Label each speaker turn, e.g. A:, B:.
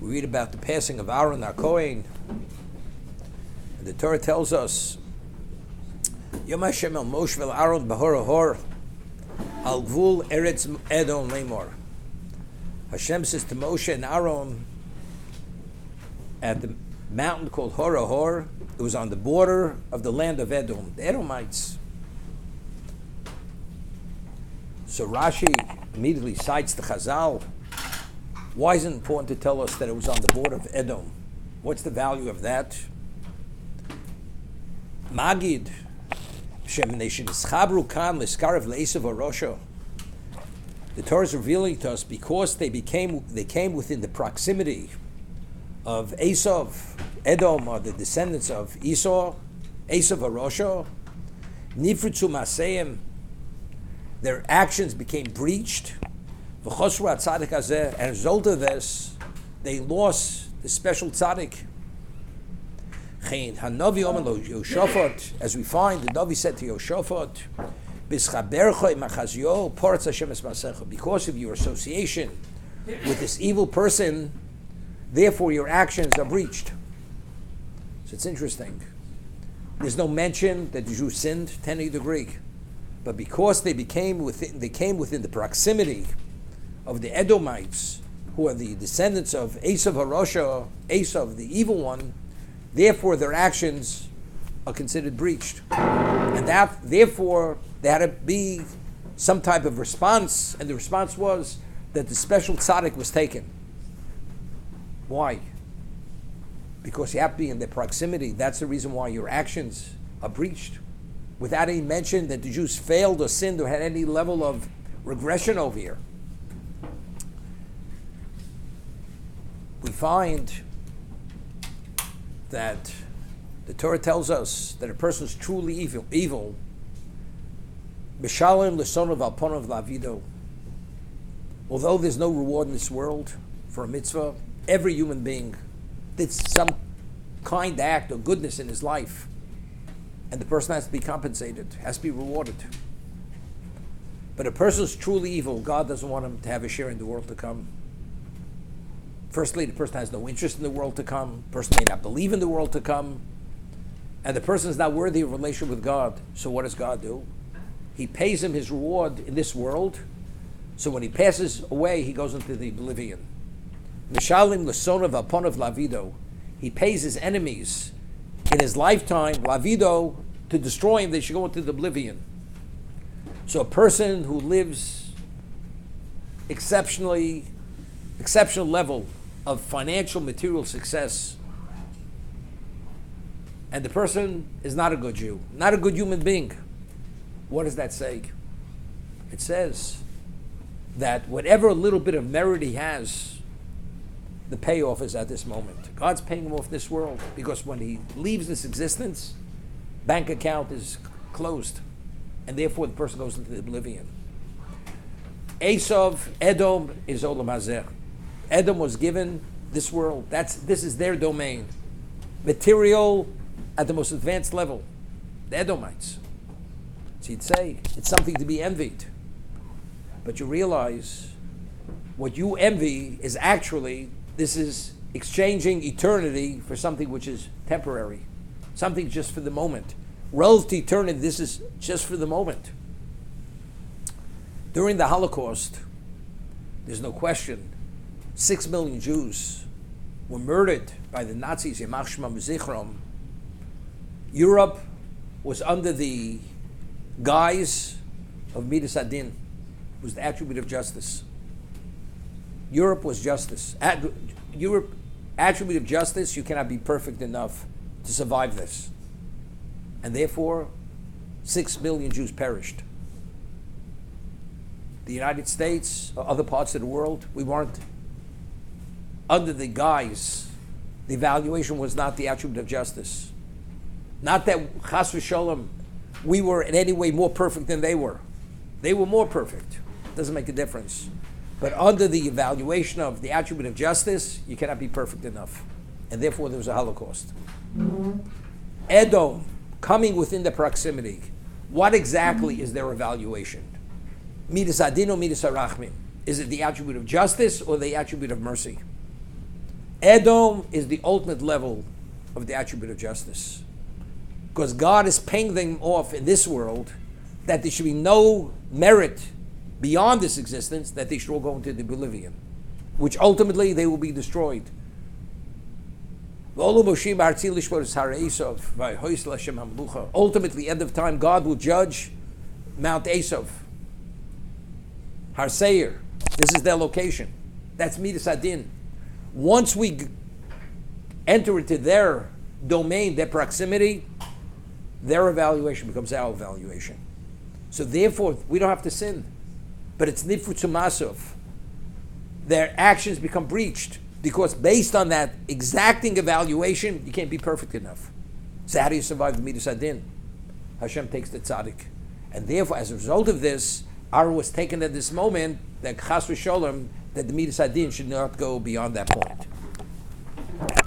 A: We read about the passing of Aaron HaKohen. And the Torah tells us, Yom Hashem el Moshe vel Aaron b'hor hor al gvul Eretz Edom lemor. Hashem says to Moshe and Aaron at the mountain called Hor Hor. It was on the border of the land of Edom, the Edomites. So Rashi immediately cites the Chazal. Why is it important to tell us that it was on the border of Edom? What's the value of that? Magid, the Torah is revealing to us because they came within the proximity of Esav, Edom, or the descendants of Esau, Esav Arosha, Nifritzu Maseim, their actions became breached, and as a result of this, they lost the special tzaddik. As we find, the Navi said to Yoshaphat, because of your association with this evil person, therefore your actions are breached. So it's interesting. There's no mention that the Jews sinned to any degree, but because they came within the proximity of the Edomites, who are the descendants of Esav Harosha, Esav the evil one, therefore their actions are considered breached, and that therefore there had to be some type of response, and the response was that the special tzaddik was taken. Why? Because you have to be in the proximity. That's the reason why your actions are breached. Without any mention that the Jews failed or sinned or had any level of regression over here. We find that the Torah tells us that a person is truly evil. Mishalim l'sonav alponav lavido. Although there's no reward in this world for a mitzvah, every human being did some kind act or goodness in his life, and the person has to be compensated, has to be rewarded. But a person is truly evil, God doesn't want him to have a share in the world to come. Firstly, the person has no interest in the world to come. The person may not believe in the world to come. And the person is not worthy of relation with God. So what does God do? He pays him his reward in this world. So when he passes away, he goes into the oblivion. Mishalim l'sonav alponav lavido. He pays his enemies in his lifetime, lavido, to destroy him. They should go into the oblivion. So a person who lives exceptional level of financial, material success, and the person is not a good Jew, not a good human being. What does that say? It says that whatever little bit of merit he has, the payoff is at this moment. God's paying him off this world, because when he leaves this existence, bank account is closed, and therefore the person goes into the oblivion. Esav, Edom is Olam Hazeh. Edom was given this world. This is their domain. Material at the most advanced level. The Edomites. So you'd say it's something to be envied. But you realize what you envy is actually, this is exchanging eternity for something which is temporary. Something just for the moment. Relative to eternity, this is just for the moment. During the Holocaust, there's no question, 6 million Jews were murdered by the Nazis, Yamach Shemam V'Zichrom. Europe was under the guise of Midas Adin, was the attribute of justice. Europe was justice. Europe, attribute of justice, you cannot be perfect enough to survive this. And therefore, 6 million Jews perished. The United States, or other parts of the world, we weren't under the guise. The evaluation was not the attribute of justice. Not that, chas v'sholem, we were in any way more perfect than they were. They were more perfect. Doesn't make a difference. But under the evaluation of the attribute of justice, you cannot be perfect enough. And therefore there was a Holocaust. Edom, coming within the proximity, what exactly is their evaluation? Midas adin or midas harachmin? Is it the attribute of justice or the attribute of mercy? Edom is the ultimate level of the attribute of justice. Because God is paying them off in this world that there should be no merit beyond this existence, that they should all go into the oblivion, which ultimately they will be destroyed. Ultimately, end of time, God will judge Mount Esav, Har Seir. This is their location. That's Midas Adin. Once we enter into their domain, their proximity, their evaluation becomes our evaluation. So therefore, we don't have to sin. But it's nifutz u'masov. Their actions become breached because based on that exacting evaluation, you can't be perfect enough. So how do you survive the Midas Adin? Hashem takes the tzaddik. And therefore, as a result of this, Ara was taken at this moment that chas v'sholem, that the Midas Adin should not go beyond that point.